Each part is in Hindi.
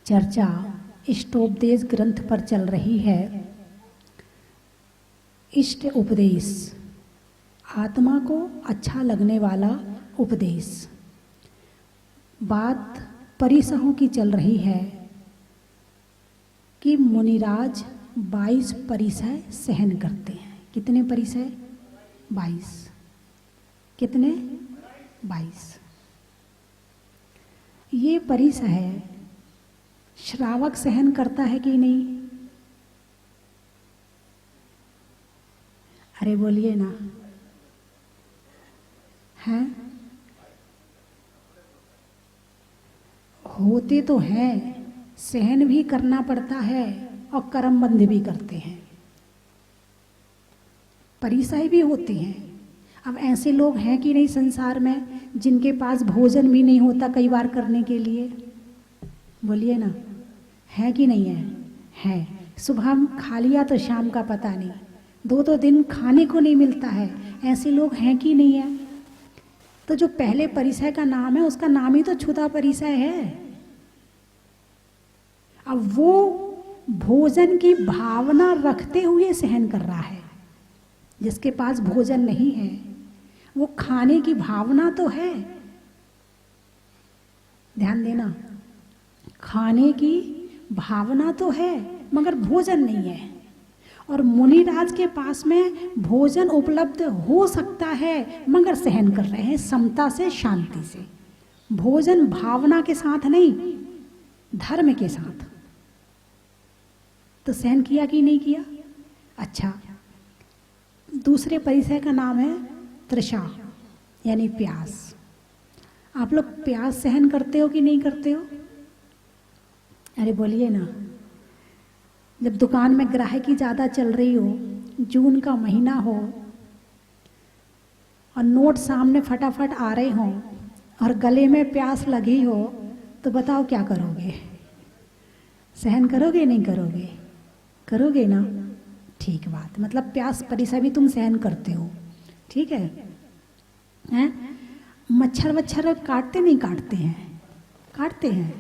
चर्चा इष्टोपदेश ग्रंथ पर चल रही है। इष्ट उपदेश, आत्मा को अच्छा लगने वाला उपदेश। बात परिसहों की चल रही है कि मुनिराज 22 परिसह सहन करते हैं। कितने परिसह? 22। कितने? 22। ये परिसह श्रावक सहन करता है कि नहीं? अरे बोलिए ना। हैं? होते तो हैं, सहन भी करना पड़ता है और कर्मबंध भी करते हैं, परिसय भी होते हैं। अब ऐसे लोग हैं कि नहीं संसार में जिनके पास भोजन भी नहीं होता कई बार करने के लिए? बोलिए ना, है कि नहीं है? है। सुबह खा लिया तो शाम का पता नहीं, 2 दिन खाने को नहीं मिलता है। ऐसे लोग हैं कि नहीं है? तो जो पहले परिसय का नाम है उसका नाम ही तो क्षुधा परिसय है। अब वो भोजन की भावना रखते हुए सहन कर रहा है। जिसके पास भोजन नहीं है वो खाने की भावना तो है, ध्यान देना, खाने की भावना तो है मगर भोजन नहीं है। और मुनिराज के पास में भोजन उपलब्ध हो सकता है मगर सहन कर रहे हैं समता से, शांति से। भोजन भावना के साथ नहीं, धर्म के साथ। तो सहन किया कि नहीं किया? अच्छा, दूसरे परिसय का नाम है तृषा, यानी प्यास। आप लोग प्यास सहन करते हो कि नहीं करते हो? अरे बोलिए ना। जब दुकान में ग्राहकी ज़्यादा चल रही हो, जून का महीना हो और नोट सामने फटाफट आ रहे हों और गले में प्यास लगी हो, तो बताओ क्या करोगे? सहन करोगे नहीं करोगे? करोगे ना। ठीक बात, मतलब प्यास परिसय भी तुम सहन करते हो, ठीक है? हैं? मच्छर काटते नहीं काटते हैं? काटते हैं।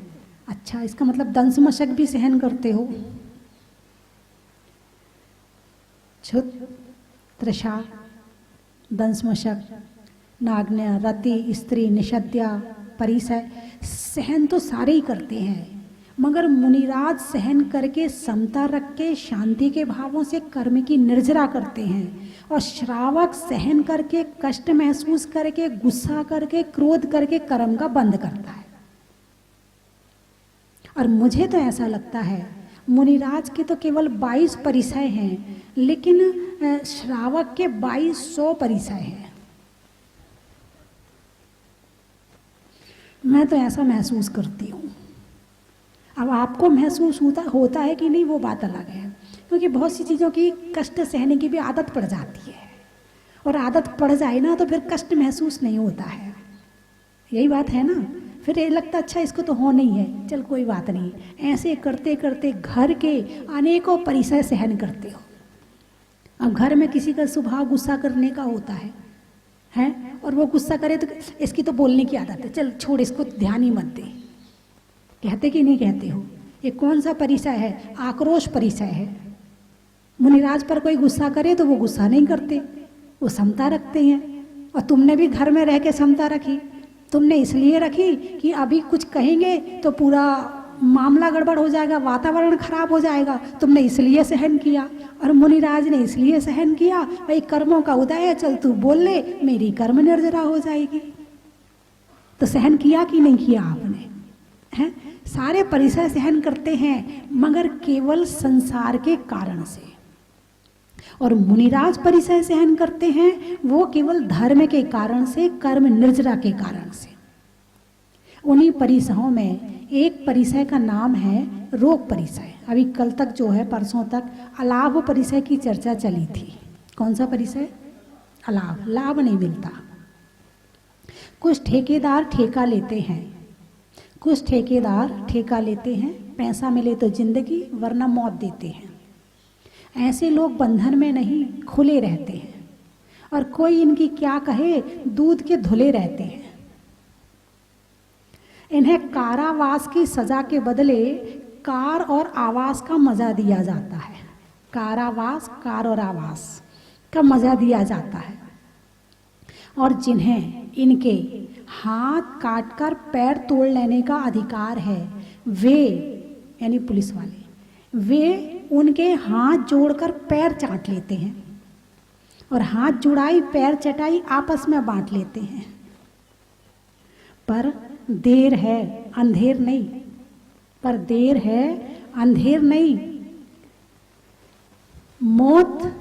अच्छा, इसका मतलब दंश मशक भी सहन करते हो। क्षुत, तृषा, दंशमशक, नाग्न, रति, स्त्री, निषद्या, परिसय सहन तो सारे ही करते हैं, मगर मुनिराज सहन करके समता रख के शांति के भावों से कर्म की निर्जरा करते हैं। और श्रावक सहन करके, कष्ट महसूस करके, गुस्सा करके, क्रोध करके कर्म का बंद करता है। और मुझे तो ऐसा लगता है मुनिराज के तो केवल 22 परिसय हैं, लेकिन श्रावक के 2200 परिसय हैं। मैं तो ऐसा महसूस करती हूँ। अब आपको महसूस होता है कि नहीं, वो बात अलग है, क्योंकि बहुत सी चीज़ों की कष्ट सहने की भी आदत पड़ जाती है, और आदत पड़ जाए ना तो फिर कष्ट महसूस नहीं होता है। यही बात है ना। फिर ये लगता अच्छा इसको तो हो नहीं है, चल कोई बात नहीं। ऐसे करते करते घर के अनेकों परिसय सहन करते हो। अब घर में किसी का स्वभाव गुस्सा करने का होता है, हैं? और वो गुस्सा करे तो इसकी तो बोलने की आदत है, चल छोड़ इसको, ध्यान ही मत दे। कहते कि नहीं कहते हो? ये कौन सा परिसय है? आक्रोश परिसय है। मुनिराज पर कोई गुस्सा करे तो वो गुस्सा नहीं करते, वो समता रखते हैं। और तुमने भी घर में रह के समता रखी। तुमने इसलिए रखी कि अभी कुछ कहेंगे तो पूरा मामला गड़बड़ हो जाएगा, वातावरण खराब हो जाएगा, तुमने इसलिए सहन किया। और मुनिराज ने इसलिए सहन किया, भाई कर्मों का उदय है, चल तू बोल ले, मेरी कर्म निर्जरा हो जाएगी। तो सहन किया कि नहीं किया आपने? हैं? सारे परिसय सहन करते हैं मगर केवल संसार के कारण से। और मुनिराज परिसय सहन करते हैं वो केवल धर्म के कारण से, कर्म निर्जरा के कारण से। उन्हीं परिसयों में एक परिसय का नाम है रोग परिसय। अभी कल तक जो है, परसों तक अलाभ परिसय की चर्चा चली थी। कौन सा परिसय? अलाभ। लाभ नहीं मिलता। कुछ ठेकेदार ठेका लेते हैं, कुछ ठेकेदार ठेका लेते हैं, पैसा मिले तो जिंदगी वरना मौत देते हैं। ऐसे लोग बंधन में नहीं, खुले रहते हैं, और कोई इनकी क्या कहे, दूध के धुले रहते हैं। इन्हें कारावास की सजा के बदले कार और आवास का मजा दिया जाता है। कारावास, कार और आवास का मजा दिया जाता है। और जिन्हें इनके हाथ काटकर पैर तोड़ लेने का अधिकार है, वे यानी पुलिस वाले, वे उनके हाथ जोड़कर पैर चाट लेते हैं और हाथ जुड़ाई पैर चटाई आपस में बांट लेते हैं। पर देर है अंधेर नहीं, पर देर है अंधेर नहीं। मौत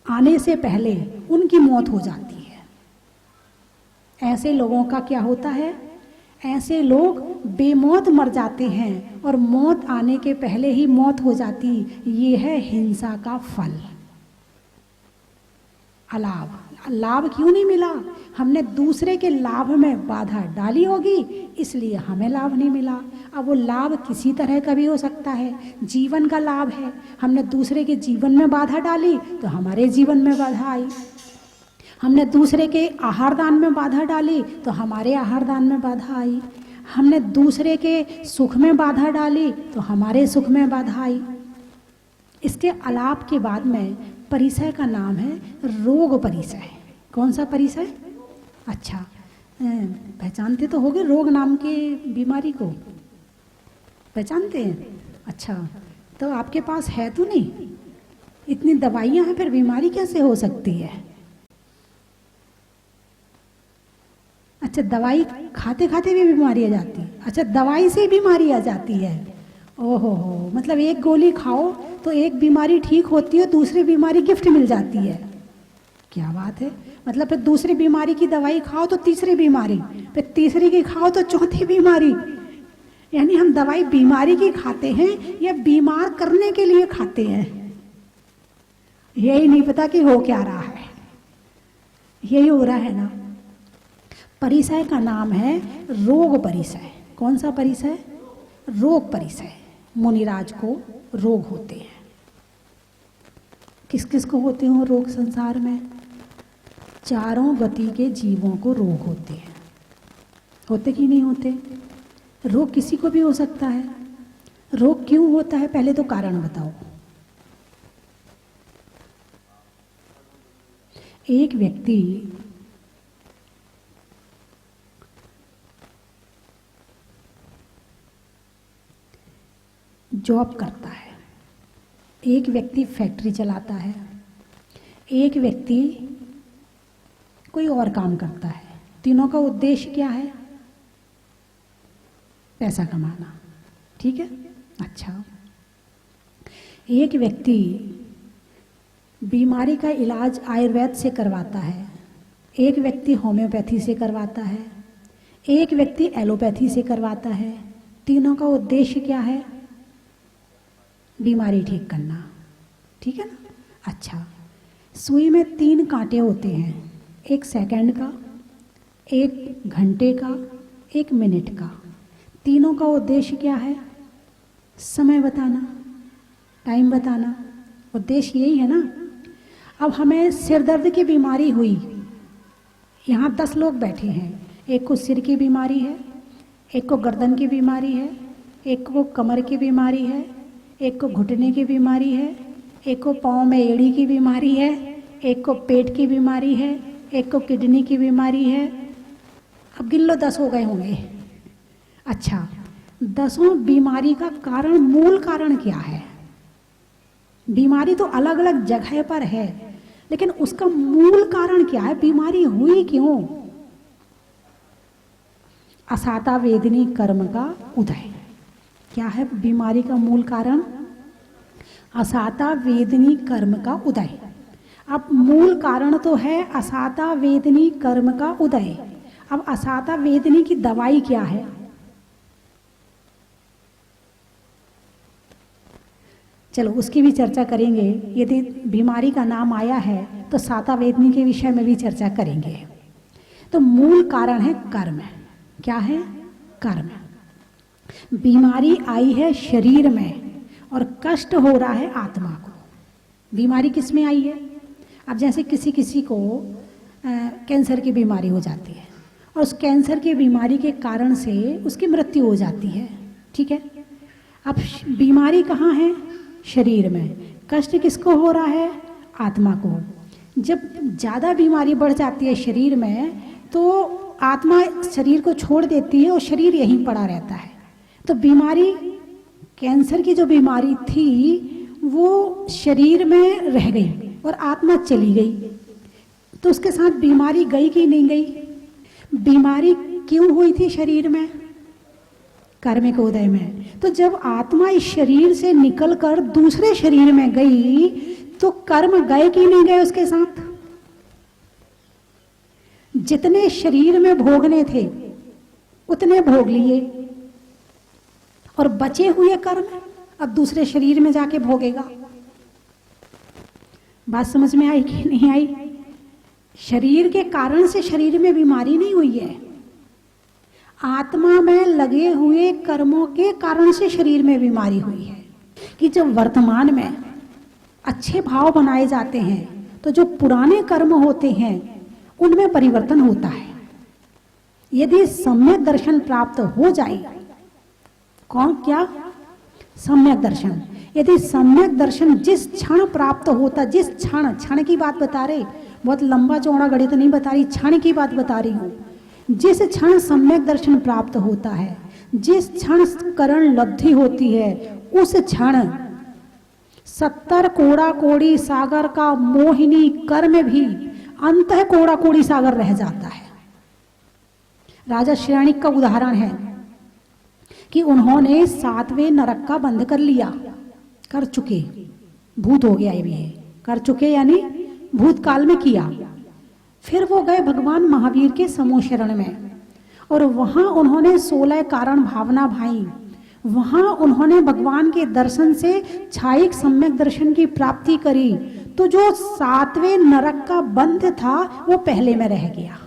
आने से पहले उनकी मौत हो जाती है। ऐसे लोगों का क्या होता है? ऐसे लोग बेमौत मर जाते हैं और मौत आने के पहले ही मौत हो जाती। ये है हिंसा का फल। अलाभ, लाभ क्यों नहीं मिला? हमने दूसरे के लाभ में बाधा डाली होगी, इसलिए हमें लाभ नहीं मिला। अब वो लाभ किसी तरह का भी हो सकता है, जीवन का लाभ है। हमने दूसरे के जीवन में बाधा डाली तो हमारे जीवन में बाधा आई। हमने दूसरे के आहार दान में बाधा डाली तो हमारे आहार दान में बाधा आई। हमने दूसरे के सुख में बाधा डाली तो हमारे सुख में बाधा आई। इसके अलाप के बाद में परिसय का नाम है रोग परिसय। कौन सा परिसय? अच्छा, पहचानते तो होगे रोग नाम के बीमारी को, पहचानते हैं? अच्छा, तो आपके पास है तो नहीं? इतनी दवाइयां हैं, फिर बीमारी कैसे हो सकती है? अच्छा, दवाई खाते खाते भी बीमारी आ जाती है? अच्छा, दवाई से बीमारी आ जाती है? ओहो हो, मतलब एक गोली खाओ तो एक बीमारी ठीक होती है, दूसरी बीमारी गिफ्ट मिल जाती है। क्या बात है! मतलब फिर दूसरी बीमारी की दवाई खाओ तो तीसरी बीमारी, फिर तीसरी की खाओ तो चौथी बीमारी। यानी हम दवाई बीमारी की खाते हैं या बीमार करने के लिए खाते हैं, यही नहीं पता कि हो क्या रहा है। यही हो रहा है ना। परिसय का नाम है रोग परिसय। कौन सा परिसय? रोग परिसय। मुनिराज को रोग होते हैं। किस किस को होते हैं रोग संसार में? चारों गति के जीवों को रोग होते हैं। होते कि नहीं होते? रोग किसी को भी हो सकता है। रोग क्यों होता है, पहले तो कारण बताओ। एक व्यक्ति जॉब करता है, एक व्यक्ति फैक्ट्री चलाता है, एक व्यक्ति कोई और काम करता है। तीनों का उद्देश्य क्या है? पैसा कमाना। ठीक है? अच्छा, एक व्यक्ति बीमारी का इलाज आयुर्वेद से करवाता है, एक व्यक्ति होम्योपैथी से करवाता है, एक व्यक्ति एलोपैथी से करवाता है। तीनों का उद्देश्य क्या है? बीमारी ठीक करना। ठीक है ना? अच्छा, सुई में 3 कांटे होते हैं, एक सेकंड का, एक घंटे का, एक मिनट का। तीनों का उद्देश्य क्या है? समय बताना, टाइम बताना। उद्देश्य यही है ना। अब हमें सिर दर्द की बीमारी हुई, यहाँ 10 लोग बैठे हैं, एक को सिर की बीमारी है, एक को गर्दन की बीमारी है, एक को कमर की बीमारी है, एक को घुटने की बीमारी है, एक को पाँव में एड़ी की बीमारी है, एक को पेट की बीमारी है, एक को किडनी की बीमारी है। अब गिन लो, 10 हो गए होंगे। अच्छा, 10 बीमारी का कारण, मूल कारण क्या है? बीमारी तो अलग अलग जगह पर है, लेकिन उसका मूल कारण क्या है? बीमारी हुई क्यों? असाता वेदनी कर्म का उदय। क्या है बीमारी का मूल कारण? असाता वेदनी कर्म का उदय। अब मूल कारण तो है असाता वेदनी कर्म का उदय। अब असाता वेदनी की दवाई क्या है? चलो उसकी भी चर्चा करेंगे। यदि बीमारी का नाम आया है तो साता वेदनी के विषय में भी चर्चा करेंगे। तो मूल कारण है कर्म। क्या है? कर्म। बीमारी आई है शरीर में और कष्ट हो रहा है आत्मा को। बीमारी किस में आई है? अब जैसे किसी किसी को कैंसर की बीमारी हो जाती है और उस कैंसर की बीमारी के कारण से उसकी मृत्यु हो जाती है। ठीक है, अब बीमारी कहाँ है? शरीर में। कष्ट किसको हो रहा है? आत्मा को। जब ज़्यादा बीमारी बढ़ जाती है शरीर में तो आत्मा शरीर को छोड़ देती है और शरीर यहीं पड़ा रहता है। तो बीमारी, कैंसर की जो बीमारी थी वो शरीर में रह गई और आत्मा चली गई। तो उसके साथ बीमारी गई कि नहीं गई? बीमारी क्यों हुई थी शरीर में? कार्मिक उदय में। तो जब आत्मा इस शरीर से निकलकर दूसरे शरीर में गई तो कर्म गए कि नहीं गए उसके साथ? जितने शरीर में भोगने थे उतने भोग लिए और बचे हुए कर्म अब दूसरे शरीर में जाके भोगेगा। बात समझ में आई कि नहीं आई? शरीर के कारण से शरीर में बीमारी नहीं हुई है, आत्मा में लगे हुए कर्मों के कारण से शरीर में बीमारी हुई है। कि जब वर्तमान में अच्छे भाव बनाए जाते हैं तो जो पुराने कर्म होते हैं उनमें परिवर्तन होता है। यदि सम्यक दर्शन प्राप्त हो जाए, कौन क्या? सम्यक दर्शन। यदि सम्यक दर्शन जिस क्षण प्राप्त होता, जिस क्षण, क्षण की बात बता रहे, बहुत लंबा चौड़ा गणित नहीं बता रही, क्षण की बात बता रही हूँ। जिस क्षण सम्यक दर्शन प्राप्त होता है, जिस क्षण करण लब्धि होती है, उस क्षण 70 कोड़ा कोड़ी सागर का मोहिनी कर्म भी अंतः कोड़ा कोड़ी सागर रह जाता है। राजा श्रेणिक का उदाहरण है कि उन्होंने 7वें नरक का बंद कर लिया, कर चुके, भूत हो गया ये, कर चुके यानी भूतकाल में किया। फिर वो गए भगवान महावीर के समूह शरण में और वहां उन्होंने 16 कारण भावना भाई। वहां उन्होंने भगवान के दर्शन से छायिक सम्यक दर्शन की प्राप्ति करी। तो जो 7वें नरक का बंध था वो पहले में रह गया।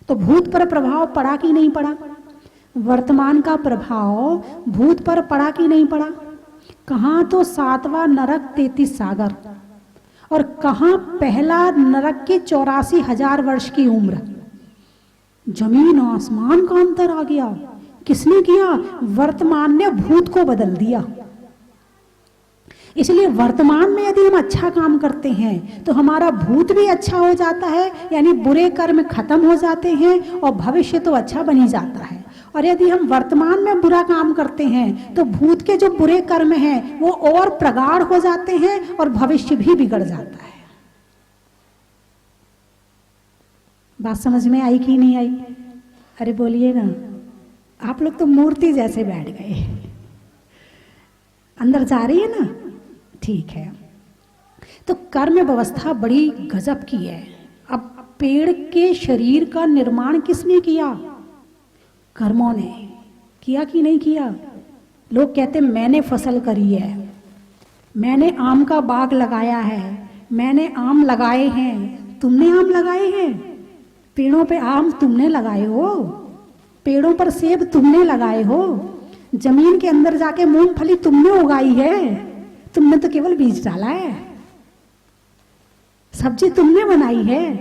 तो भूत पर प्रभाव पड़ा कि नहीं पड़ा? वर्तमान का प्रभाव भूत पर पड़ा कि नहीं पड़ा? कहाँ तो 7वां नरक 33 सागर और कहाँ पहला नरक की 84,000 वर्ष की उम्र। जमीन आसमान का अंतर आ गया। किसने किया? वर्तमान ने भूत को बदल दिया। इसलिए वर्तमान में यदि हम अच्छा काम करते हैं तो हमारा भूत भी अच्छा हो जाता है, यानी बुरे कर्म खत्म हो जाते हैं और भविष्य तो अच्छा बनी जाता है। और यदि हम वर्तमान में बुरा काम करते हैं तो भूत के जो बुरे कर्म हैं वो और प्रगाढ़ हो जाते हैं और भविष्य भी बिगड़ जाता है। बात समझ में आई कि नहीं आई? अरे बोलिए ना, आप लोग तो मूर्ति जैसे बैठ गए। अंदर जा रही है ना? ठीक है। तो कर्म व्यवस्था बड़ी गजब की है। अब पेड़ के शरीर का निर्माण किसने किया? कर्मों ने किया कि नहीं किया? लोग कहते मैंने फसल करी है, मैंने आम का बाग लगाया है, मैंने आम लगाए हैं। तुमने आम लगाए हैं? पेड़ों पे आम तुमने लगाए हो, पेड़ों पर सेब तुमने लगाए हो, जमीन के अंदर जाके मूंगफली तुमने उगाई है, तुमने तो केवल बीज डाला है। सब्जी तुमने बनाई है,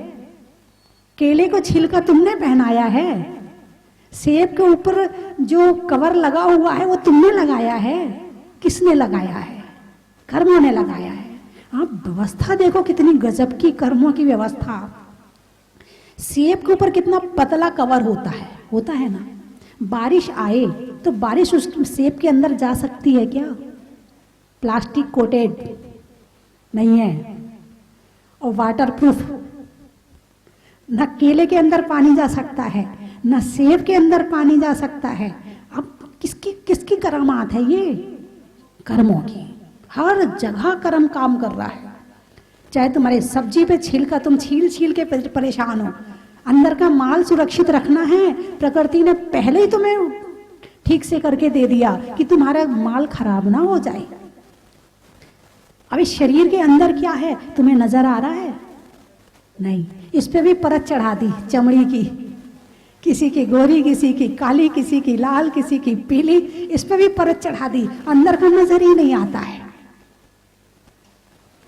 केले को छिलका तुमने पहनाया है, सेब के ऊपर जो कवर लगा हुआ है वो तुमने लगाया है। किसने लगाया है? कर्मों ने लगाया है। आप व्यवस्था देखो कितनी गजब की कर्मों की व्यवस्था। सेब के ऊपर कितना पतला कवर होता है ना। बारिश आए तो बारिश उस सेब के अंदर जा सकती है क्या? प्लास्टिक कोटेड नहीं है और वाटर प्रूफ। न केले के अंदर पानी जा सकता है, न सेब के अंदर पानी जा सकता है। अब किसकी करामात है ये? कर्मों की। हर जगह कर्म काम कर रहा है। चाहे तुम्हारे सब्जी पे छिलका तुम छील के परेशान हो, अंदर का माल सुरक्षित रखना है, प्रकृति ने पहले ही तुम्हें ठीक से करके दे दिया कि तुम्हारा माल खराब ना हो जाए। अब इस शरीर के अंदर क्या है तुम्हें नजर आ रहा है? नहीं। इस पे भी परत चढ़ा दी चमड़ी की, किसी की गोरी, किसी की काली, किसी की लाल, किसी की पीली, इस पे भी परत चढ़ा दी। अंदर का नजर ही नहीं आता है।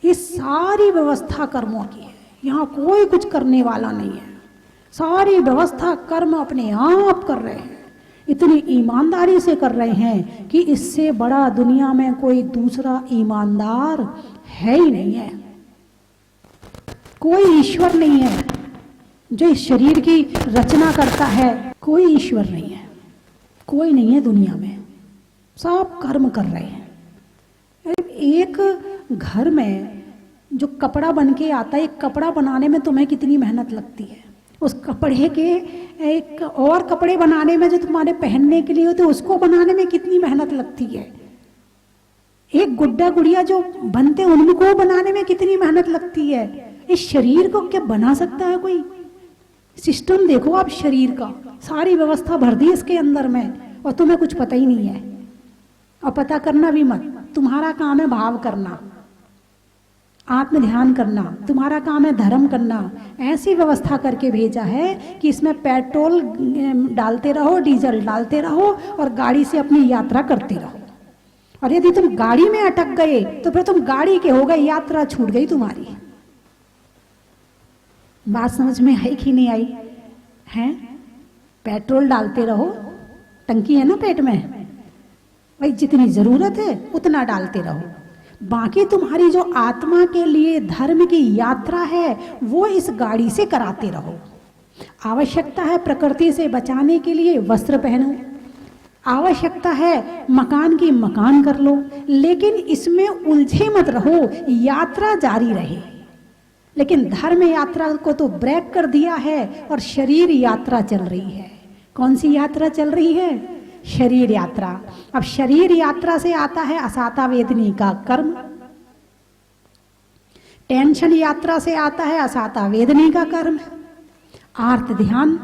ये सारी व्यवस्था कर्मों की है, यहाँ कोई कुछ करने वाला नहीं है। सारी व्यवस्था कर्म अपने आप कर रहे हैं, इतनी ईमानदारी से कर रहे हैं कि इससे बड़ा दुनिया में कोई दूसरा ईमानदार है ही नहीं है। कोई ईश्वर नहीं है जो इस शरीर की रचना करता है, कोई ईश्वर नहीं है, कोई नहीं है दुनिया में, सब कर्म कर रहे हैं। एक घर में जो कपड़ा बन के आता है, एक कपड़ा बनाने में तुम्हें कितनी मेहनत लगती है, उस कपड़े के एक और कपड़े बनाने में जो तुम्हारे पहनने के लिए होते उसको बनाने में कितनी मेहनत लगती है। एक गुड्डा गुड़िया जो बनते उनको बनाने में कितनी मेहनत लगती है। इस शरीर को क्या बना सकता है कोई? सिस्टम देखो आप शरीर का, सारी व्यवस्था भर दी इसके अंदर में, और तुम्हें कुछ पता ही नहीं है, और पता करना भी मत। तुम्हारा काम है भाव करना, आत्म ध्यान करना, तुम्हारा काम है धर्म करना। ऐसी व्यवस्था करके भेजा है कि इसमें पेट्रोल डालते रहो, डीजल डालते रहो, और गाड़ी से अपनी यात्रा करते रहो। और यदि तुम गाड़ी में अटक गए तो फिर तुम गाड़ी के हो गए, यात्रा छूट गई तुम्हारी। बात समझ में आई कि नहीं आई है? पेट्रोल डालते रहो, टंकी है ना पेट में, भाई जितनी जरूरत है उतना डालते रहो, बाकी तुम्हारी जो आत्मा के लिए धर्म की यात्रा है वो इस गाड़ी से कराते रहो। आवश्यकता है प्रकृति से बचाने के लिए वस्त्र पहनो, आवश्यकता है मकान की मकान कर लो, लेकिन इसमें उलझे मत रहो, यात्रा जारी रहे। लेकिन धर्म यात्रा को तो ब्रेक कर दिया है और शरीर यात्रा चल रही है। कौन सी यात्रा चल रही है? शरीर यात्रा। अब शरीर यात्रा से आता है असाता वेदनी का कर्म, टेंशन यात्रा से आता है असाता वेदनी का कर्म, आर्त ध्यान।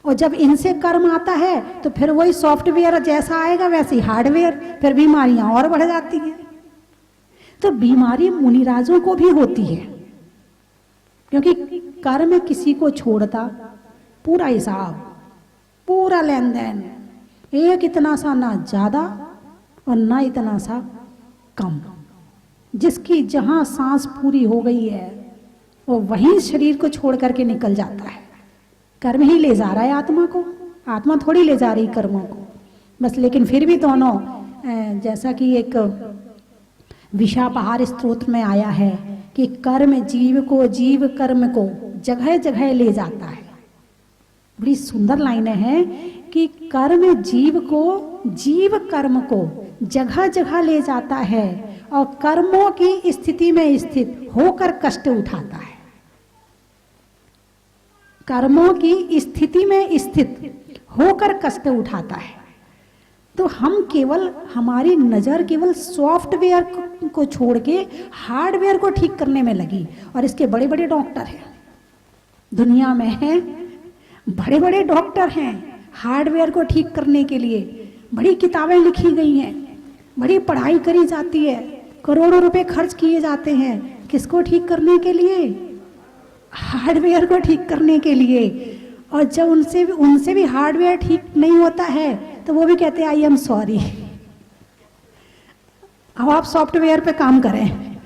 और जब इनसे कर्म आता है तो फिर वही सॉफ्टवेयर जैसा आएगा वैसी हार्डवेयर, फिर बीमारियां और बढ़ जाती हैं। तो बीमारी मुनिराजों को भी होती है, क्योंकि कर्म किसी को छोड़ता, पूरा हिसाब, पूरा लेन देन, एक इतना सा ना ज्यादा और ना इतना सा कम। जिसकी जहां सांस पूरी हो गई है वो वहीं शरीर को छोड़ करके निकल जाता है। कर्म ही ले जा रहा है आत्मा को, आत्मा थोड़ी ले जा रही कर्मों को बस। लेकिन फिर भी दोनों, जैसा कि एक विशापहार स्तोत्र में आया है कि कर्म जीव को, जीव कर्म को जगह जगह ले जाता है। बड़ी सुंदर लाइनें हैं कि कर्म जीव को, जीव कर्म को जगह जगह ले जाता है और कर्मों की स्थिति में स्थित होकर कष्ट उठाता है। कर्मों की स्थिति में स्थित होकर कष्ट उठाता है। तो हम केवल, हमारी नजर केवल सॉफ्टवेयर को छोड़ के हार्डवेयर को ठीक करने में लगी। और इसके बड़े बड़े डॉक्टर हैं दुनिया में, हैं बड़े बड़े डॉक्टर हैं हार्डवेयर को ठीक करने के लिए। बड़ी किताबें लिखी गई हैं, बड़ी पढ़ाई करी जाती है, करोड़ों रुपए खर्च किए जाते हैं। किसको ठीक करने के लिए? हार्डवेयर को ठीक करने के लिए। और जब उनसे भी हार्डवेयर ठीक नहीं होता है तो वो भी कहते हैं आई एम सॉरी, अब आप सॉफ्टवेयर पे काम करें,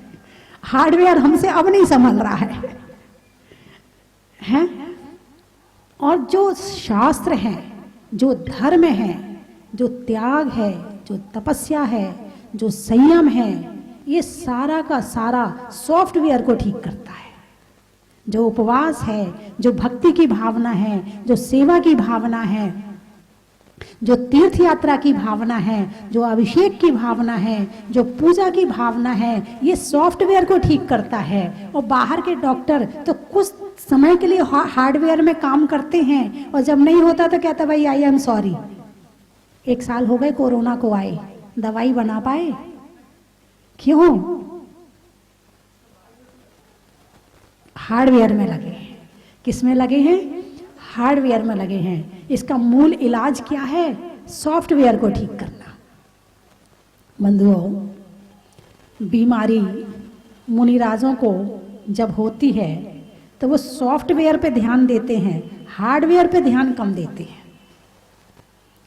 हार्डवेयर हमसे अब नहीं संभल रहा है? और जो शास्त्र है, जो धर्म है, जो त्याग है, जो तपस्या है, जो संयम है, ये सारा का सारा सॉफ्टवेयर को ठीक करता है। जो उपवास है, जो भक्ति की भावना है, जो सेवा की भावना है, जो तीर्थ यात्रा की भावना है, जो अभिषेक की भावना है, जो पूजा की भावना है, ये सॉफ्टवेयर को ठीक करता है। और बाहर के डॉक्टर तो कुछ समय के लिए हार्डवेयर में काम करते हैं और जब नहीं होता तो कहता भाई आई एम सॉरी। 1 साल हो गए कोरोना को आए, दवाई बना पाए? क्यों? हार्डवेयर में लगे हैं। किस में लगे हैं? हार्डवेयर में लगे हैं। इसका मूल इलाज क्या है? सॉफ्टवेयर को ठीक करना। बंधुओं, बीमारी मुनिराजों को जब होती है तो वो सॉफ्टवेयर पे ध्यान देते हैं, हार्डवेयर पे ध्यान कम देते हैं।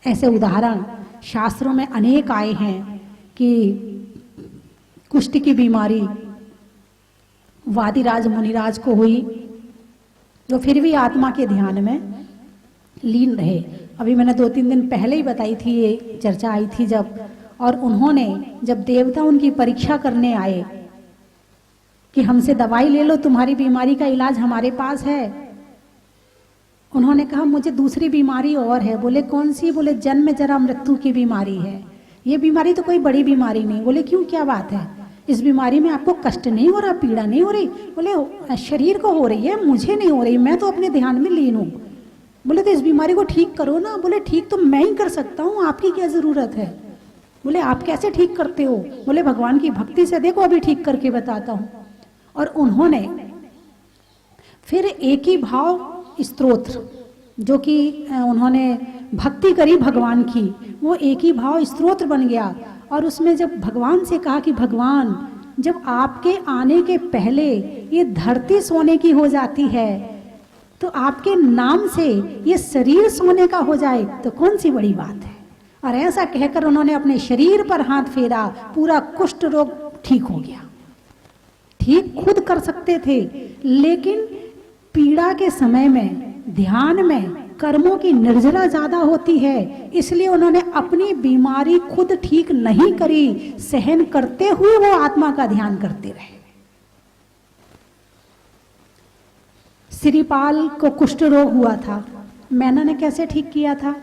ऐसे उदाहरण शास्त्रों में अनेक आए हैं कि कुष्ठ की बीमारी वादिराज मुनिराज को हुई, वो फिर भी आत्मा के ध्यान में लीन रहे। अभी मैंने 2-3 दिन पहले ही बताई थी, ये चर्चा आई थी जब, और उन्होंने जब देवता उनकी परीक्षा करने आए कि हमसे दवाई ले लो, तुम्हारी बीमारी का इलाज हमारे पास है, उन्होंने कहा मुझे दूसरी बीमारी और है। बोले कौन सी? बोले जन्म जरा मृत्यु की बीमारी है। ये बीमारी तो कोई बड़ी बीमारी नहीं। बोले क्यों, क्या बात है? इस बीमारी में आपको कष्ट नहीं हो रहा, पीड़ा नहीं हो रही? बोले शरीर को हो रही है, मुझे नहीं हो रही, मैं तो अपने ध्यान में लीन हूँ। बोले तो इस बीमारी को ठीक करो ना। बोले ठीक तो मैं ही कर सकता हूँ, आपकी क्या ज़रूरत है? बोले आप कैसे ठीक करते हो? बोले भगवान की भक्ति से देखो, अभी ठीक करके बताता हूँ। और उन्होंने फिर एक ही भाव स्तोत्र, जो कि उन्होंने भक्ति करी भगवान की, वो एक ही भाव स्तोत्र बन गया। और उसमें जब भगवान से कहा कि भगवान, जब आपके आने के पहले ये धरती सोने की हो जाती है, तो आपके नाम से ये शरीर सोने का हो जाए तो कौन सी बड़ी बात है? और ऐसा कहकर उन्होंने अपने शरीर पर हाथ फेरा, पूरा कुष्ठ रोग ठीक हो गया। ठीक खुद कर सकते थे, लेकिन पीड़ा के समय में ध्यान में कर्मों की निर्जरा ज्यादा होती है, इसलिए उन्होंने अपनी बीमारी खुद ठीक नहीं करी, सहन करते हुए वो आत्मा का ध्यान करते रहे। श्रीपाल को कुष्ठ रोग हुआ था, मैना ने कैसे ठीक किया था?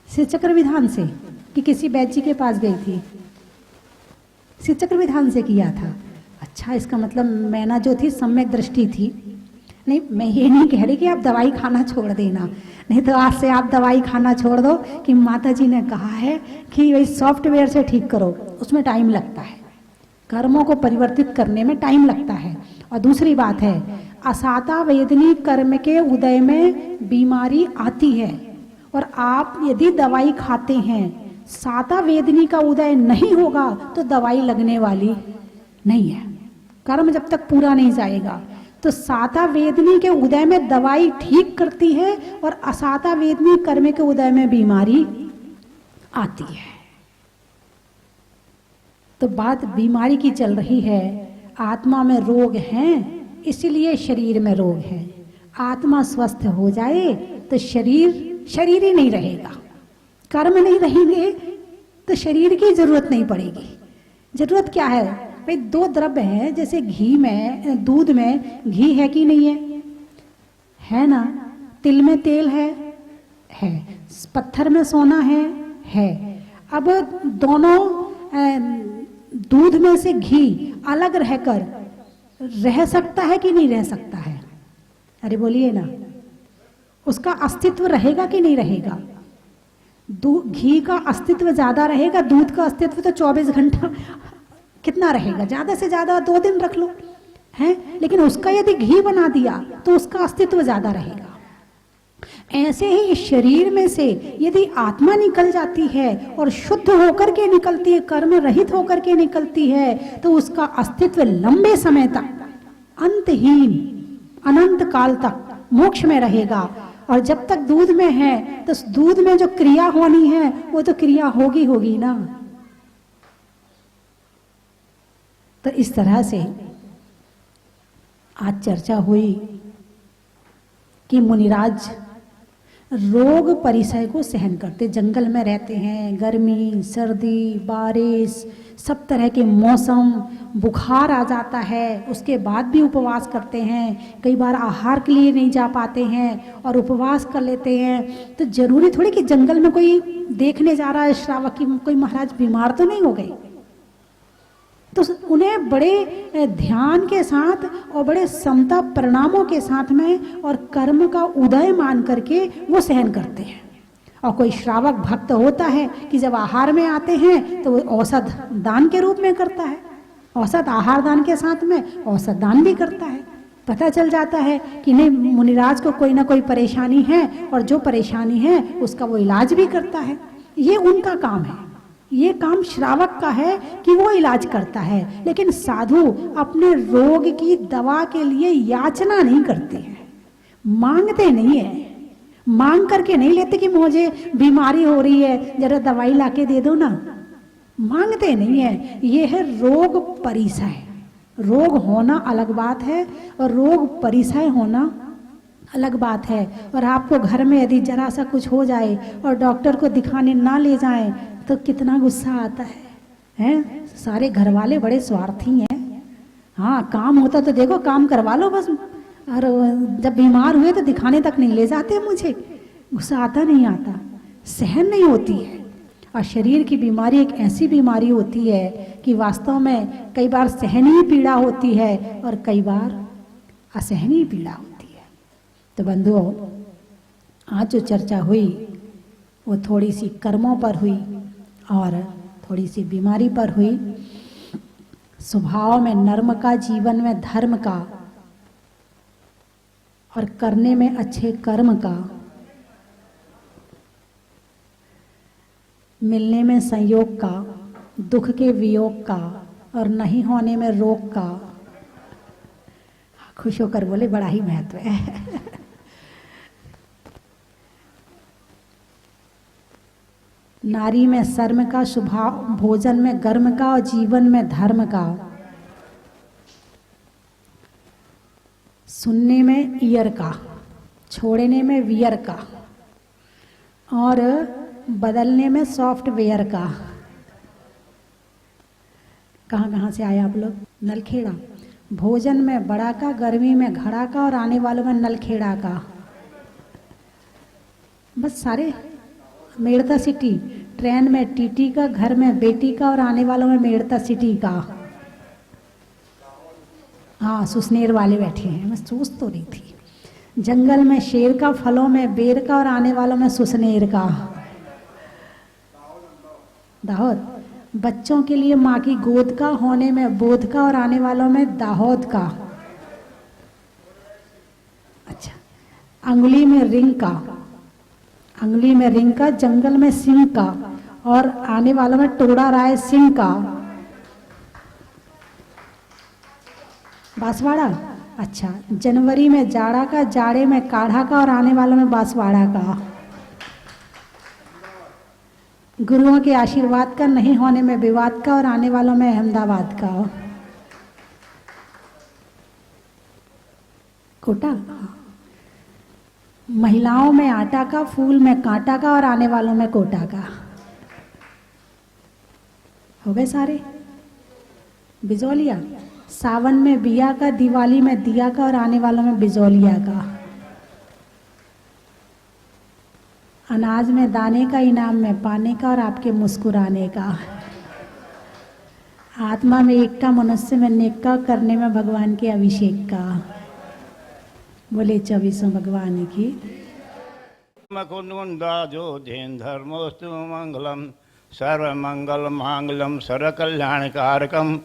श्रीचक्र विधान से, कि किसी वैद्य जी के पास गई थी? श्रीचक्र विधान से किया था। अच्छा, इसका मतलब मैना जो थी सम्यक दृष्टि थी। नहीं, मैं ये नहीं कह रही कि आप दवाई खाना छोड़ देना, नहीं तो आज से आप दवाई खाना छोड़ दो कि माता जी ने कहा है कि वही सॉफ्टवेयर से ठीक करो, उसमें टाइम लगता है, कर्मों को परिवर्तित करने में टाइम लगता है। और दूसरी बात है, असाता वेदनी कर्म के उदय में बीमारी आती है, और आप यदि दवाई खाते हैं, साता वेदनी का उदय नहीं होगा तो दवाई लगने वाली नहीं है। कर्म जब तक पूरा नहीं जाएगा, तो साता वेदनी के उदय में दवाई ठीक करती है, और असाता वेदनी कर्म के उदय में बीमारी आती है। तो बात बीमारी की चल रही है, आत्मा में रोग हैं, इसलिए शरीर में रोग है। आत्मा स्वस्थ हो जाए तो शरीर ही नहीं रहेगा, कर्म नहीं रहेंगे तो शरीर की जरूरत नहीं पड़ेगी। जरूरत क्या है भाई? 2 द्रव्य हैं, जैसे घी में, दूध में घी है कि नहीं है? है ना। तिल में तेल है। पत्थर में सोना है। अब दोनों दूध में से घी अलग रहकर रह सकता है कि नहीं रह सकता है? अरे बोलिए ना, उसका अस्तित्व रहेगा कि नहीं रहेगा? घी का अस्तित्व ज्यादा रहेगा, दूध का अस्तित्व तो 24 घंटा कितना रहेगा? ज्यादा से ज्यादा 2 दिन रख लो, है। लेकिन उसका यदि घी बना दिया तो उसका अस्तित्व ज्यादा रहेगा। ऐसे ही इस शरीर में से यदि आत्मा निकल जाती है और शुद्ध होकर के निकलती है, कर्म रहित होकर के निकलती है, तो उसका अस्तित्व लंबे समय तक, अंतहीन, अनंत काल तक मोक्ष में रहेगा। और जब तक दूध में है तो दूध में जो क्रिया होनी है वो तो क्रिया होगी ना। तो इस तरह से आज चर्चा हुई कि मुनिराज रोग परिसय को सहन करते, जंगल में रहते हैं, गर्मी, सर्दी, बारिश, सब तरह के मौसम, बुखार आ जाता है, उसके बाद भी उपवास करते हैं। कई बार आहार के लिए नहीं जा पाते हैं और उपवास कर लेते हैं। तो जरूरी थोड़ी कि जंगल में कोई देखने जा रहा है श्रावक की कोई महाराज बीमार तो नहीं हो गए। तो उन्हें बड़े ध्यान के साथ और बड़े समता परिणामों के साथ में और कर्म का उदय मान करके वो सहन करते हैं। और कोई श्रावक भक्त होता है कि जब आहार में आते हैं तो वो औषध दान के रूप में करता है, औषध आहार दान के साथ में औषध दान भी करता है। पता चल जाता है कि नहीं, मुनिराज को कोई ना कोई परेशानी है और जो परेशानी है उसका वो इलाज भी करता है। ये उनका काम है, ये काम श्रावक का है कि वो इलाज करता है। लेकिन साधु अपने रोग की दवा के लिए याचना नहीं करते हैं, मांगते नहीं है, मांग करके नहीं लेते कि मुझे बीमारी हो रही है जरा दवाई लाके दे दो ना, मांगते नहीं है। ये है रोग परिसय, रोग होना अलग बात है और रोग परिसय होना अलग बात है। और आपको घर में यदि जरा सा कुछ हो जाए और डॉक्टर को दिखाने ना ले जाएं तो कितना गुस्सा आता है, हैं? सारे घर वाले बड़े स्वार्थी हैं। हाँ, काम होता तो देखो काम करवा लो बस, और जब बीमार हुए तो दिखाने तक नहीं ले जाते मुझे। गुस्सा आता नहीं आता, सहन नहीं होती है। और शरीर की बीमारी एक ऐसी बीमारी होती है कि वास्तव में कई बार सहनीय पीड़ा होती है और कई बार असहनीय पीड़ा होती है। तो बंधुओं, आज जो चर्चा हुई वो थोड़ी सी कर्मों पर हुई और थोड़ी सी बीमारी पर हुई। स्वभाव में नर्म का, जीवन में धर्म का और करने में अच्छे कर्म का, मिलने में संयोग का, दुख के वियोग का और नहीं होने में रोग का। खुश होकर बोले, बड़ा ही महत्व है। नारी में शर्म का, स्वभाव भोजन में गर्म का और जीवन में धर्म का, सुनने में ईयर का, छोड़ने में वियर का और बदलने में सॉफ्टवेयर का। कहाँ कहाँ से आए आप लोग? नलखेड़ा। भोजन में बड़ा का, गर्मी में घड़ा का और आने वालों में नलखेड़ा का। बस सारे मेड़ता सिटी। ट्रेन में टीटी का, घर में बेटी का और आने वालों में मेड़ता सिटी का। हाँ, सुसनेर वाले बैठे हैं, मैं सोच तो रही थी। जंगल में शेर का, फलों में बेर का और आने वालों में सुसनेर का। दाहोद। बच्चों के लिए माँ की गोद का, होने में बोध का और आने वालों में दाहोद का। अच्छा। अंगुली में रिंग का, अंगुली में रिंग का, जंगल में सिंह का और आने वालों में टोड़ा राय सिंह का। बांसवाड़ा। अच्छा। जनवरी में जाड़ा का, जाड़े में काढ़ा का और आने वालों में बांसवाड़ा का। गुरुओं के आशीर्वाद का, नहीं होने में विवाद का और आने वालों में अहमदाबाद का। कोटा। महिलाओं में आटा का, फूल में कांटा का और आने वालों में कोटा का। हो गए सारे? बिजौलिया। सावन में बिया का, दिवाली में दिया का और आने वालों में बिजौलिया का। अनाज में दाने का, इनाम में पाने का और आपके मुस्कुराने का। आत्मा में एक का, मनुष्य में नेक का, करने में भगवान के अभिषेक का। बोले 24 भगवान की। मकुंदाजो धेन धर्मोस्तु मंगलम सर्वमंगल मांगलम सर्वकल्याणकारकम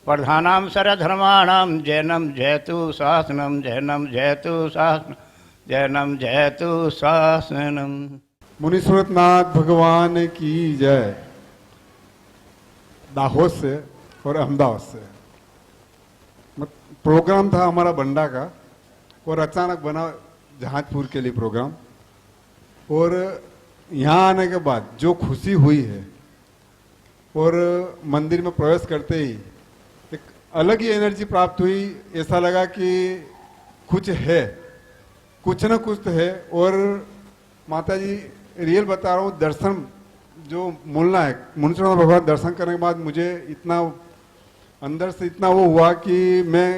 प्रधानाम सर्वधर्माणाम जैनम जयतु शासनम जैनम जयतु शासनम जैनम जयतु शासनम। मुनीश्वरनाथ भगवान की जय। दाहोद से और अहमदाबाद से प्रोग्राम था हमारा बंडा का और अचानक बना जहाजपुर के लिए प्रोग्राम। और यहाँ आने के बाद जो खुशी हुई है और मंदिर में प्रवेश करते ही एक अलग ही एनर्जी प्राप्त हुई। ऐसा लगा कि कुछ है, कुछ न कुछ तो है। और माता जी रियल बता रहा हूँ, दर्शन जो मिलना है मुनीश्वरनाथ भगवान दर्शन करने के बाद मुझे इतना अंदर से इतना वो हुआ कि मैं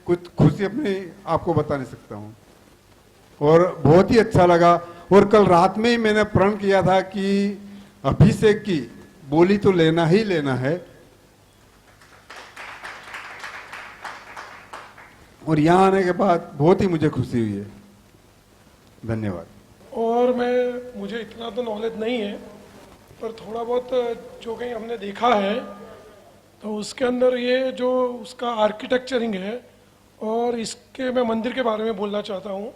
कुछ खुशी अपने आपको बता नहीं सकता हूँ। और बहुत ही अच्छा लगा। और कल रात में ही मैंने प्रण किया था कि अभिषेक की बोली तो लेना ही लेना है। और यहाँ आने के बाद बहुत ही मुझे खुशी हुई है। धन्यवाद। और मुझे इतना तो नॉलेज नहीं है, पर थोड़ा बहुत जो कहीं हमने देखा है तो उसके अंदर ये जो उसका आर्किटेक्चरिंग है और इसके मैं मंदिर के बारे में बोलना चाहता हूँ।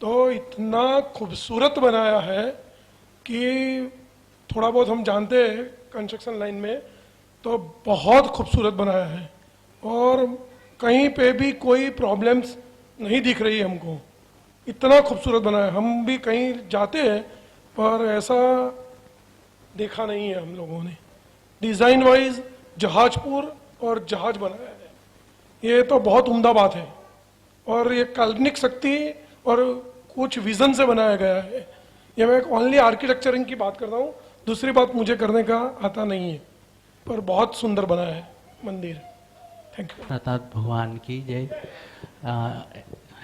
तो इतना खूबसूरत बनाया है कि थोड़ा बहुत हम जानते हैं कंस्ट्रक्शन लाइन में, तो बहुत खूबसूरत बनाया है और कहीं पे भी कोई प्रॉब्लम्स नहीं दिख रही है हमको। इतना खूबसूरत बनाया। हम भी कहीं जाते हैं पर ऐसा देखा नहीं है हम लोगों ने। डिज़ाइन वाइज जहाजपुर और जहाज बनाया है ये तो बहुत उम्दा बात है और ये काल्पनिक शक्ति और कुछ विजन से बनाया गया है। ये मैं ओनली आर्किटेक्चरिंग की बात करता हूँ, दूसरी बात मुझे करने का आता नहीं है, पर बहुत सुंदर बना है मंदिर। Thank you. प्रताप भगवान की जय।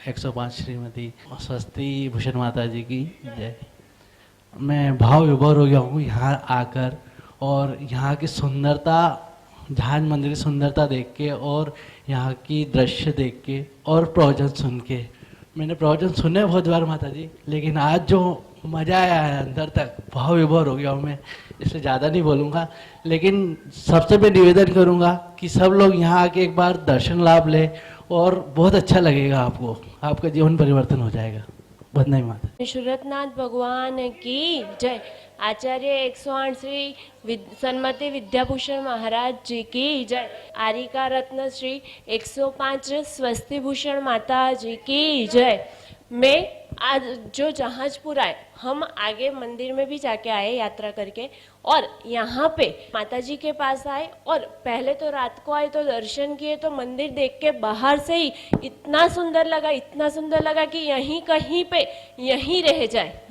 105 श्रीमती स्वस्ति भूषण माता जी की जय। मैं भाव विभोर हो गया हूँ यहाँ आकर, और यहाँ की सुंदरता, जहाज मंदिर की सुंदरता देख के और यहाँ की दृश्य देख के और प्रवचन सुन के। मैंने प्रवचन सुने बहुत बार माता जी, लेकिन आज जो मज़ा आया है अंदर तक, भाव विभोर हो गया हूँ मैं, इससे ज़्यादा नहीं बोलूँगा। लेकिन सबसे मैं निवेदन करूँगा कि सब लोग यहाँ आके एक बार दर्शन लाभ ले और बहुत अच्छा लगेगा आपको, आपका जीवन परिवर्तन हो जाएगा। बंदे माता। सूरतनाथ भगवान की जय। आचार्य 108 श्री सन्मति विद्याभूषण महाराज जी की जय। आरिका रत्न श्री 105 स्वस्ति भूषण माता जी की जय। मैं आज जो जहाजपुर आए, हम आगे मंदिर में भी जाके आए यात्रा करके, और यहाँ पे माता जी के पास आए और पहले तो रात को आए तो दर्शन किए, तो मंदिर देख के बाहर से ही इतना सुंदर लगा, इतना सुंदर लगा कि यहीं कहीं पे यहीं रह जाए,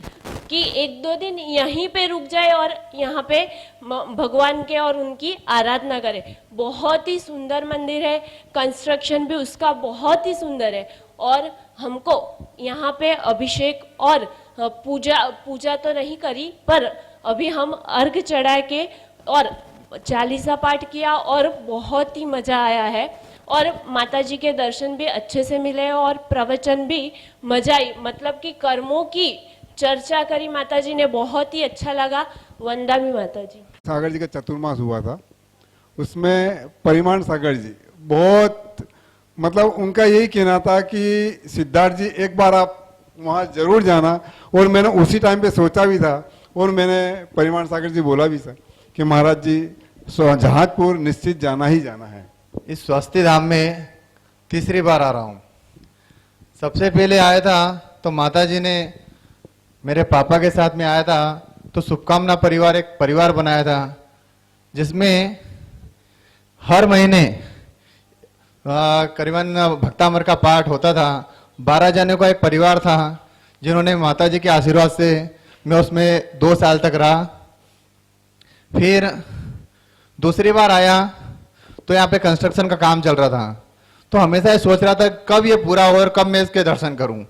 कि एक दो दिन यहीं पे रुक जाए और यहाँ पे भगवान के और उनकी आराधना करे। बहुत ही सुंदर मंदिर है, कंस्ट्रक्शन भी उसका बहुत ही सुंदर है। और हमको यहाँ पे अभिषेक और पूजा तो नहीं करी, पर अभी हम अर्घ चढ़ा के और चालीसा पाठ किया और बहुत ही मजा आया है। और माता जी के दर्शन भी अच्छे से मिले और प्रवचन भी मजा आई, मतलब कि कर्मों की चर्चा करी माता जी ने, बहुत ही अच्छा लगा। वंदामी माता जी। सागर जी का चतुर्मास हुआ था, उसमें परिमाण सागर जी बहुत, मतलब उनका यही कहना था कि सिद्धार्थ जी एक बार आप वहाँ जरूर जाना, और मैंने उसी टाइम पे सोचा भी था, और मैंने परिमाण सागर जी बोला भी था कि महाराज जी जहाजपुर निश्चित जाना ही जाना है। इस स्वस्ति धाम में तीसरी बार आ रहा हूँ। सबसे पहले आया था तो माता जी ने मेरे पापा के साथ में आया था, तो शुभकामना परिवार एक परिवार बनाया था, जिसमें हर महीने करीबन भक्तामर का पाठ होता था। 12 जने का एक परिवार था, जिन्होंने माता जी के आशीर्वाद से मैं उसमें 2 साल तक रहा। फिर दूसरी बार आया तो यहाँ पे कंस्ट्रक्शन का काम चल रहा था, तो हमेशा ये सोच रहा था कब ये पूरा हो और कब मैं इसके दर्शन करूं।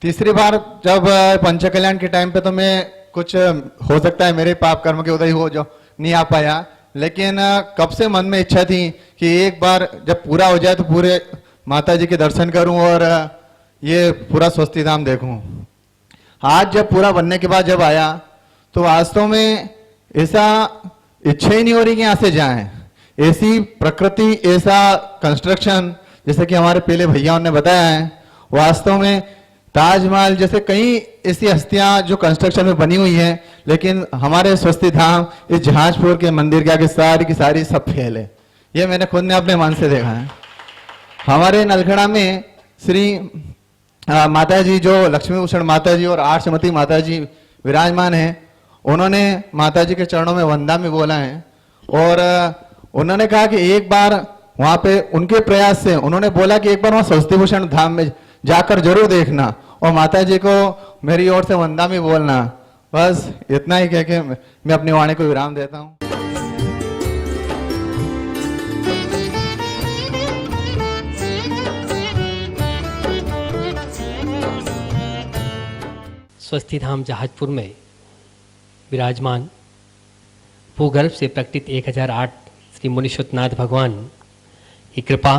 तीसरी बार जब पंच कल्याण के टाइम पे, तो मैं कुछ हो सकता है मेरे पाप कर्म के उदय हो जो नहीं आ पाया, लेकिन कब से मन में इच्छा थी कि एक बार जब पूरा हो जाए तो पूरे माता जी के दर्शन करूं और ये पूरा स्वस्ति धाम देखूं। आज जब पूरा बनने के बाद जब आया तो वास्तव में ऐसा इच्छा ही नहीं हो रही कि यहाँ से जाएं। ऐसी प्रकृति, ऐसा कंस्ट्रक्शन, जैसे कि हमारे पहले भैयाओं ने बताया है, वास्तव में ताजमहल जैसे कई ऐसी हस्तियां जो कंस्ट्रक्शन में बनी हुई हैं, लेकिन हमारे स्वस्ति धाम इस जहाजपुर के मंदिर के आगे सारी की सारी सब फेल है। ये मैंने खुद ने अपने मन से देखा है। हमारे नलखड़ा में श्री माता जी जो लक्ष्मी भूषण माता जी और आठसमती माता जी विराजमान है, उन्होंने माता जी के चरणों में वंदा में बोला है, और उन्होंने कहा कि एक बार वहां पे उनके प्रयास से उन्होंने बोला कि एक बार वहां स्वस्ति भूषण धाम में जाकर जरूर देखना और माता जी को मेरी ओर से वंदा में बोलना। बस इतना ही कह के मैं अपनी वाणी को विराम देता हूँ। स्वस्ति धाम जहाजपुर में विराजमान भूगर्भ से प्रकटित 1008 श्री मुनीश्वरनाथ भगवान की कृपा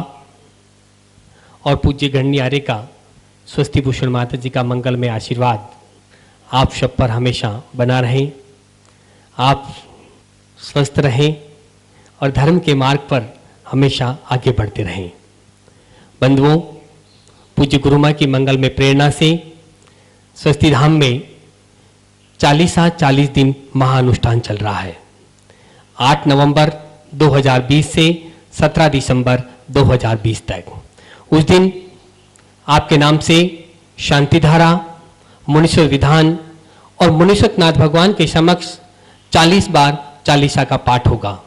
और पूज्य गणनी आर्य का स्वस्ति भूषण माता जी का मंगलमय आशीर्वाद आप सब पर हमेशा बना रहे। आप स्वस्थ रहें और धर्म के मार्ग पर हमेशा आगे बढ़ते रहें। बंधुओं, पूज्य गुरु माँ की मंगलमय प्रेरणा से स्वस्ति धाम में 40 दिन महाअनुष्ठान चल रहा है। 8 नवंबर 2020 से 17 दिसंबर 2020 तक। उस दिन आपके नाम से शांति धारा, मुनीश्वर विधान और मुनीश्वरनाथ भगवान के समक्ष 40 बार चालीसा का पाठ होगा।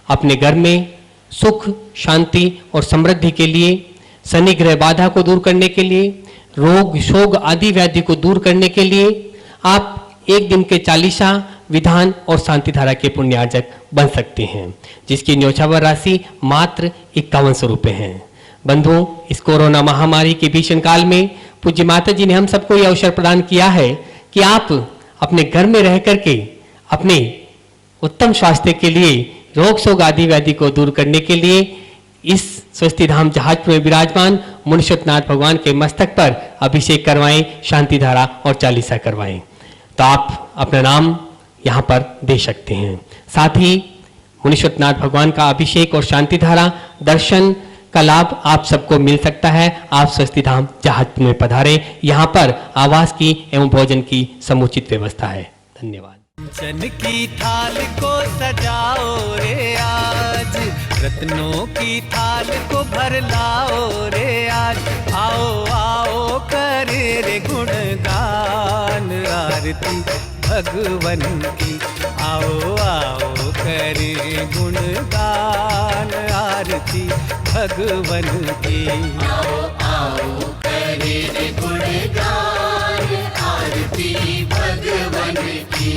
अपने घर में सुख, शांति और समृद्धि के लिए, शनि ग्रह बाधा को दूर करने के लिए, रोग, शोग आदि व्याधि को दूर करने के लिए आप एक दिन के चालीसा, विधान और शांति धारा के पुण्यार्जक बन सकते हैं, जिसकी न्योछावर राशि मात्र 5100 रुपये है। बंधुओं, इस कोरोना महामारी के भीषण काल में पूज्य माता जी ने हम सबको यह अवसर प्रदान किया है कि आप अपने घर में रह करके अपने उत्तम स्वास्थ्य के लिए, रोग शोग आदि व्याधि को दूर करने के लिए इस स्वस्ति धाम जहाजपुर में विराजमान मुनीश्वरनाथ भगवान के मस्तक पर अभिषेक करवाएं, शांति धारा और चालीसा करवाएं। तो आप अपना नाम यहाँ पर दे सकते हैं। साथ ही मुनीश्वरनाथ भगवान का अभिषेक और शांति धारा दर्शन का लाभ आप सबको मिल सकता है। आप स्वस्ति धाम जहाजपुर में पधारे, यहाँ पर आवास की एवं भोजन की समुचित व्यवस्था है। धन्यवाद। चन की थाल को सजाओ रे आज, रत्नों की थाल को भर लाओ रे आज। आओ आओ करे रे गुणगान आरती भगवन की। आओ आओ करे गुणगान आरती भगवन की। आओ आओ करे रे गुणगान आरती भगवन की।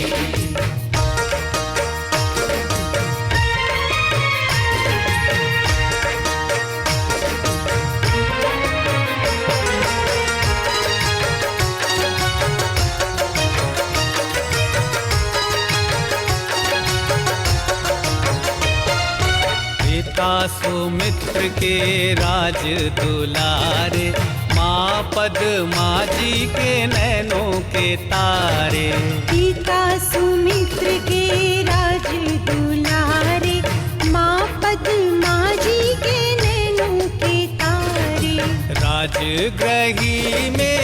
सुमित्र के राज दुलारे, माँ पद्मा जी के नैनों के तारे। पिता सुमित्र के राज दुलारे, माँ पद्मा जी के नैनों के तारे। राजगृही में